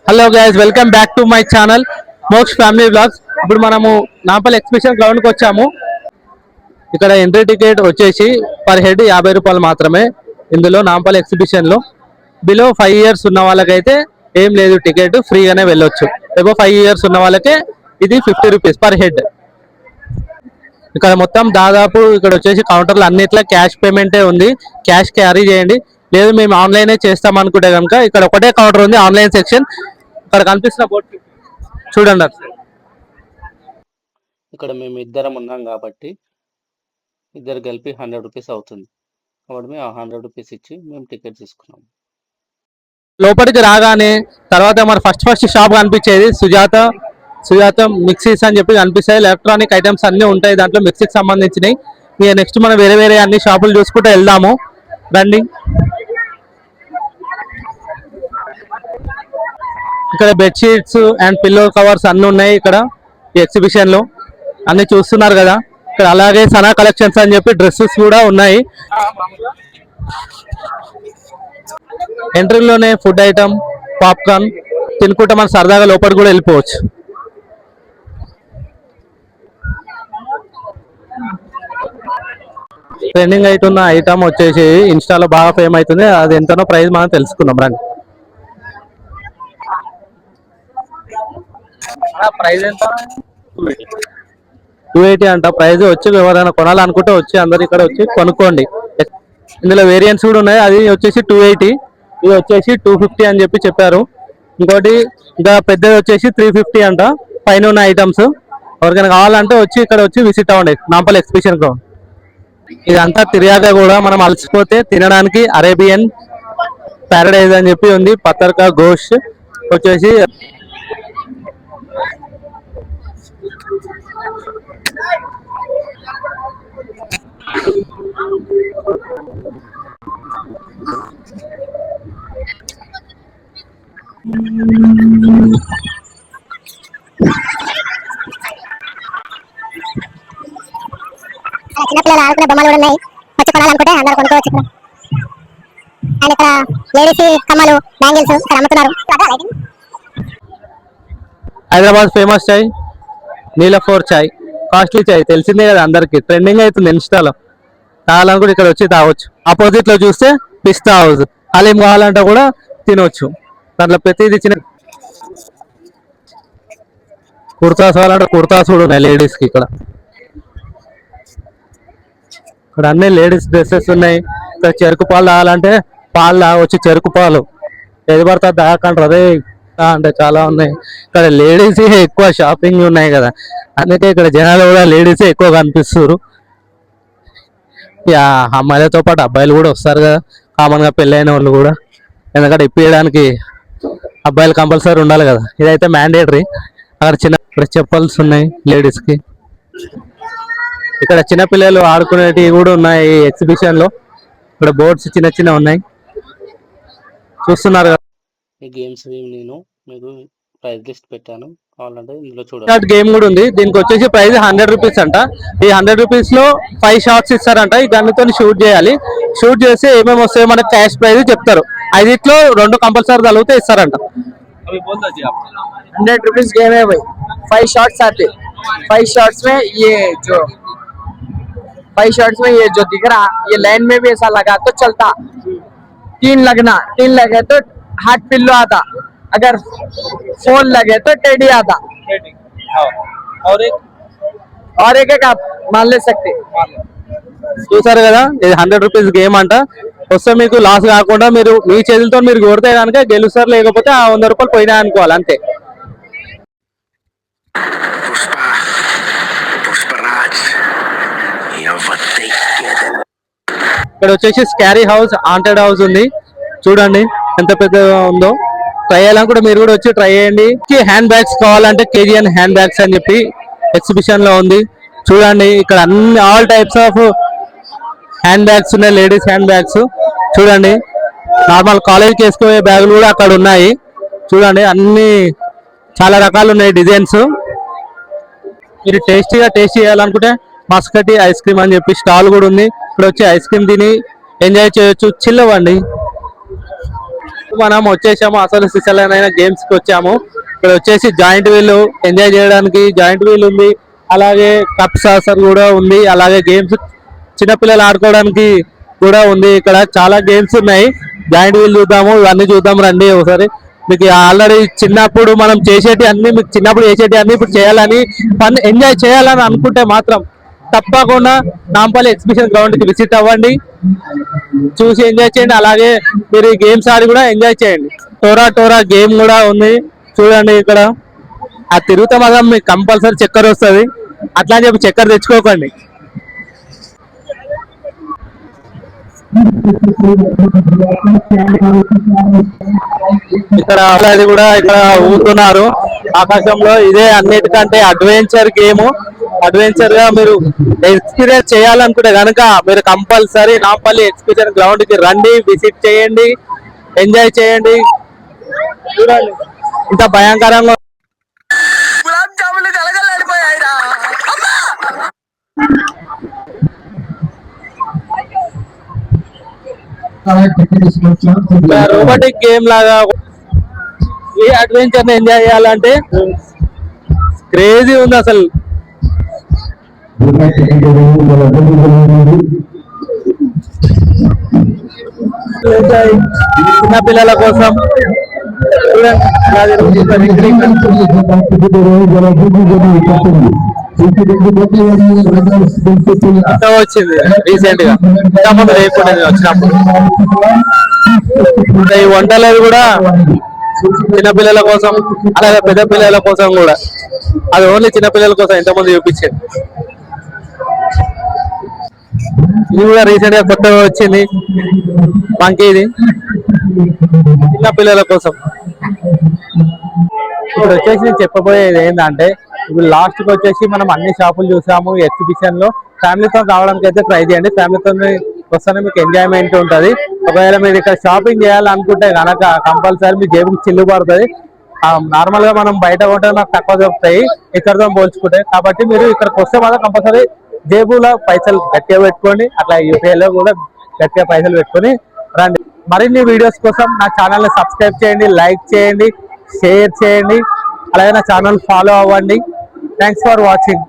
Hello guys, welcome back to my channel Moksh family vlogs. ఇప్పుడు మనము Nampally exhibition ground కి వచ్చాము. ఇక్కడ ఎంట్రీ టికెట్ వచ్చేసి పర్ హెడ్ 50 రూపాయలు మాత్రమే. ఇందులో నాంపల్లి ఎగ్జిబిషన్ లో బిలో 5 years ఉన్న వాళ్ళకైతే ఏం లేదు, టికెట్ ఫ్రీగానే వెళ్ళొచ్చు. ఏవో 5 years ఉన్న వాళ్ళకే ఇది 50 రూపీస్ పర్ హెడ్. ఇక్కడ మొత్తం దాదాపు ఇక్కడ వచ్చేసి కౌంటర్లు అన్నిట్లో క్యాష్ పేమెంటే ఉంది. క్యాష్ క్యారీ చేయండి, లేదు మేము ఆన్లైనే చేస్తాం అనుకుంటే కనుక ఇక్కడ ఒకటే కౌంటర్ ఉంది, ఆన్లైన్ సెక్షన్. ఇక్కడ కనిపిస్తున్న బోర్డు చూడండి. ఇక్కడ మేము ఇద్దరం ఉన్నాం కాబట్టి ఇద్దరు కలిపి 100 రూపీస్ అవుతుంది. కాబట్టి మేము 100 రూపీస్ ఇచ్చి మేము టికెట్ తీసుకున్నాం. లోపలికి రాగానే తర్వాత మన ఫస్ట్ షాప్ కనిపించేది సుజాత మిక్సీస్ అని చెప్పి కనిపిస్తాయి. ఎలక్ట్రానిక్ ఐటమ్స్ అన్ని ఉంటాయి దాంట్లో, మిక్సీకి సంబంధించినవి. ఇక నెక్స్ట్ మనం వేరే అన్ని షాపులు చూసుకుంటూ వెళ్దాము రండి. ఇక్కడ బెడ్షీట్స్ అండ్ పిల్లో కవర్స్ అన్ని ఉన్నాయి ఇక్కడ ఈ ఎగ్జిబిషన్ లో, అన్ని చూస్తున్నారు కదా. ఇక్కడ అలాగే సనా కలెక్షన్స్ అని చెప్పి డ్రెస్సెస్ కూడా ఉన్నాయి. ఎంట్రీలోనే ఫుడ్ ఐటమ్, పాప్కార్న్ తినుకుంటే మనం సరదాగా లోపలికి కూడా వెళ్ళిపోవచ్చు. ట్రెండింగ్ అవుతున్న ఐటమ్ వచ్చేసి ఇన్స్టాలో బాగా ఫేమ్ అవుతుంది. అది ఎంతనో ప్రైస్ మనం తెలుసుకుందాం రండి. ప్రైస్ ఎంత? 280 అంట ప్రైస్. వచ్చి ఎవరైనా కొనాలనుకుంటే వచ్చి అందరు ఇక్కడ వచ్చి కొనుక్కోండి. ఇందులో వేరియంట్స్ కూడా ఉన్నాయి. అది వచ్చేసి 280, ఇది వచ్చేసి 250 అని చెప్పి చెప్పారు. ఇంకోటి ఇంకా పెద్దది వచ్చేసి 350 అంట పైన ఉన్న ఐటమ్స్. ఎవరికైనా కావాలంటే వచ్చి ఇక్కడ వచ్చి విజిట్ అవ్వండి నాంపల్లి ఎగ్జిబిషన్ గ్రౌండ్. ఇదంతా తిరిగాక కూడా మనం అలసిపోతే తినడానికి అరేబియన్ ప్యారడైజ్ అని చెప్పి ఉంది. పత్తర్కా గోష్ వచ్చేసి చిన్నపిల్లలు ఆడుకునే బొమ్మలు కూడా ఉన్నాయి. వచ్చి కొనాలనుకుంటే అందరూ కొనుక్కోవచ్చు. అండ్ ఇక్కడ లేడీస్ కమ్మలు, బ్యాంగిల్స్ ఇక్కడ అమ్ముతున్నారు. హైదరాబాద్ ఫేమస్ చాయ్ నీలఫోర్ చాయ్, కాస్ట్లీ చాయ్ తెలిసిందే కదా అందరికి, ట్రెండింగ్ అవుతుంది ఇన్స్టాలో. కావాలనుకుంటే ఇక్కడ వచ్చి తాగొచ్చు. ఆపోజిట్ లో చూస్తే పిస్తా హౌస్, హలీం కావాలంటే కూడా తినొచ్చు. దాంట్లో ప్రతిదీ చిన్న కుర్తాస్ కావాలంటే కుర్తాస్ కూడా ఉన్నాయి లేడీస్ కి. ఇక్కడ అన్ని లేడీస్ డ్రెస్సెస్ ఉన్నాయి. ఇక్కడ చెరుకు పాలు తాగాలంటే పాలు తాగొచ్చు, చెరుకు పాలు. ఏది పడతా తాగకంటారు, అదే అంటే చాలా ఉన్నాయి. ఇక్కడ లేడీస్ ఎక్కువ షాపింగ్ ఉన్నాయి కదా, అందుకే ఇక్కడ జనాలు కూడా లేడీస్ ఎక్కువ కనిపిస్తారు. అమ్మాయిలతో పాటు అబ్బాయిలు కూడా వస్తారు కదా, కామన్ గా పెళ్ళైన వాళ్ళు కూడా. ఎందుకంటే ఇప్పించడానికి అబ్బాయిలు కంపల్సరీ ఉండాలి కదా, ఇదైతే మ్యాండేటరీ. అక్కడ చిన్న చెప్పల్స్ ఉన్నాయి లేడీస్ కి. ఇక్కడ చిన్నపిల్లలు ఆడుకునేటివి కూడా ఉన్నాయి ఈ ఎగ్జిబిషన్ లో. ఇక్కడ బోర్డ్స్ చిన్న ఉన్నాయి చూస్తున్నారు కదా. ఈ గేమ్స్ నేను మీకు ప్రైస్ లిస్ట్ పెట్టాను, కావాలంటే ఇందులో చూడండి. గేమ్ కూడా ఉంది. దీనికి వచ్చేసి ప్రైస్ 100 రూపీస్ అంట. ఈ 100 రూపీస్ లో 5 షాట్స్ ఇస్తారంట. ఈ గన్నుతో షూట్ చేయాలి. షూట్ చేసి ఏమేమి వస్తాయో మనకి క్యాష్ ప్రైజ్ చెప్తారు. 5 2 కంపల్సరీ తగిలితే ఇస్తారంట. 100 रुपीज गेम है भाई. 5 शॉट्स आते. 5 शॉट्स में ये जो 5 शॉट्स में ये जो दिख रहा, ये लाइन में भी ऐसा लगा तो चलता. 3 लगे तो हाथ पिल्लो आता. अगर 4 लगे तो टेडी आता. और एक आप मान ले सकते. చూసారు కదా, ఇది 100 రూపీస్ గేమ్ అంట. వస్తే మీకు లాస్ కాకుండా మీరు మీ చేతులతో మీరు కొడితే కనుక గెలుస్తారు, లేకపోతే ఆ 100 రూపాయలు పోయినా అనుకోవాలి అంతే. ఇక్కడ వచ్చేసి స్కారీ హౌస్, హాంటెడ్ హౌస్ ఉంది. చూడండి ఎంత పెద్దగా ఉందో. ట్రై చేయాలనుకుంటే మీరు కూడా వచ్చి ట్రై చేయండి. హ్యాండ్ బ్యాగ్స్ కావాలంటే KGN హ్యాండ్ బ్యాగ్స్ అని చెప్పి ఎగ్జిబిషన్ లో ఉంది. చూడండి ఇక్కడ అన్ని all types of hand bags ఉన్నాయి, లేడీస్ హ్యాండ్ బ్యాగ్స్. చూడండి నార్మల్ కాలేజ్కి వేసుకోయే బ్యాగులు కూడా అక్కడ ఉన్నాయి. చూడండి అన్ని చాలా రకాలు ఉన్నాయి డిజైన్స్. మీరు టేస్ట్ చేయాలనుకుంటే మస్కటి ఐస్ క్రీమ్ అని చెప్పి స్టాల్ కూడా ఉంది. ఇక్కడ వచ్చి ఐస్ క్రీమ్ తిని ఎంజాయ్ చేయొచ్చు, చిల్ అవ్వండి. మనం వచ్చేసాము అసలు సిసలైన గేమ్స్ కి వచ్చాము. ఇక్కడ వచ్చేసి జాయింట్ వీల్ ఎంజాయ్ చేయడానికి జాయింట్ వీల్ ఉంది, అలాగే కప్ సాసర్ కూడా ఉంది, అలాగే గేమ్స్ చిన్నపిల్లలు ఆడుకోవడానికి కూడా ఉంది. ఇక్కడ చాలా గేమ్స్ ఉన్నాయి. జాయింట్ వీల్ చూద్దాము, ఇవన్నీ చూద్దాం రండి ఒకసారి. మీకు ఆల్రెడీ చిన్నప్పుడు మనం చేసేటి అన్ని మీకు చిన్నప్పుడు చేసేటి అన్ని ఇప్పుడు చేయాలని ఫన్ ఎంజాయ్ చేయాలని అనుకుంటే మాత్రం తప్పకుండా నాంపల్లి ఎగ్జిబిషన్ గ్రౌండ్ కి విజిట్ అవ్వండి, చూసి ఎంజాయ్ చేయండి. అలాగే మీరు ఈ గేమ్స్ ఆడి కూడా ఎంజాయ్ చేయండి. టోరా గేమ్ కూడా ఉంది చూడండి. ఇక్కడ ఆ తిరుగుతా మాత్రం మీకు కంపల్సరీ చక్కెర వస్తుంది, అట్లా అని చెప్పి చక్కెర తెచ్చుకోకండి. ఇక్కడ అది కూడా ఇక్కడ ఊరుతున్నారు ఆకాశంలో. ఇదే అన్నిటికంటే అడ్వెంచర్ గేమ్. అడ్వెంచర్ గా మీరు ఎక్స్పీరియన్స్ చేయాలనుకుంటే కనుక మీరు కంపల్సరీ నాంపల్లి ఎగ్జిబిషన్ గ్రౌండ్ కి రండి, విజిట్ చేయండి, ఎంజాయ్ చేయండి. చూడండి ఇంత భయంకరంగా రోబోటిక్ గేమ్ లాగా ఈ అడ్వెంచర్ ని ఎంజాయ్ చేయాలంటే క్రేజీ ఉంది అసలు. చిన్న పిల్లల కోసం వచ్చింది రీసెంట్ గా, ఇంతకుముందు లేకుండా వచ్చినప్పుడు. ఈ వంటలు కూడా చిన్నపిల్లల కోసం, అలాగే పెద్ద పిల్లల కోసం కూడా. అది ఓన్లీ చిన్నపిల్లల కోసం ఇంతకుముందు చూపించింది. ఇది కూడా రీసెంట్ గా కొత్తగా వచ్చింది మంకీ, ఇది చిన్న పిల్లల కోసం. ఇప్పుడు వచ్చేసి నేను చెప్పబోయేది ఏంటంటే, ఇప్పుడు లాస్ట్ కి వచ్చేసి మనం అన్ని షాపులు చూసాము ఎగ్జిబిషన్ లో. ఫ్యామిలీతో రావడానికి అయితే ట్రై చేయండి, ఫ్యామిలీతో వస్తేనే మీకు ఎంజాయ్మెంట్ ఉంటుంది. ఒకవేళ మీరు ఇక్కడ షాపింగ్ చేయాలనుకుంటే కనుక కంపల్సరీ మీ జేబుకి చిల్లు పడుతుంది. నార్మల్ గా మనం బయట కొంటే నాకు తక్కువ దొరుకుతాయి ఇక్కడతో పోల్చుకుంటే. కాబట్టి మీరు ఇక్కడికి వస్తే మాత్రం కంపల్సరీ జేబులో పైసలు గట్టిగా పెట్టుకోండి, అట్లా యూపీఐలో కూడా గట్టిగా పైసలు పెట్టుకొని రండి. మరిన్ని వీడియోస్ కోసం నా ఛానల్ ని సబ్స్క్రైబ్ చేయండి, లైక్ చేయండి, షేర్ చేయండి, అలాగే నా ఛానల్ ఫాలో అవ్వండి. Thanks for watching.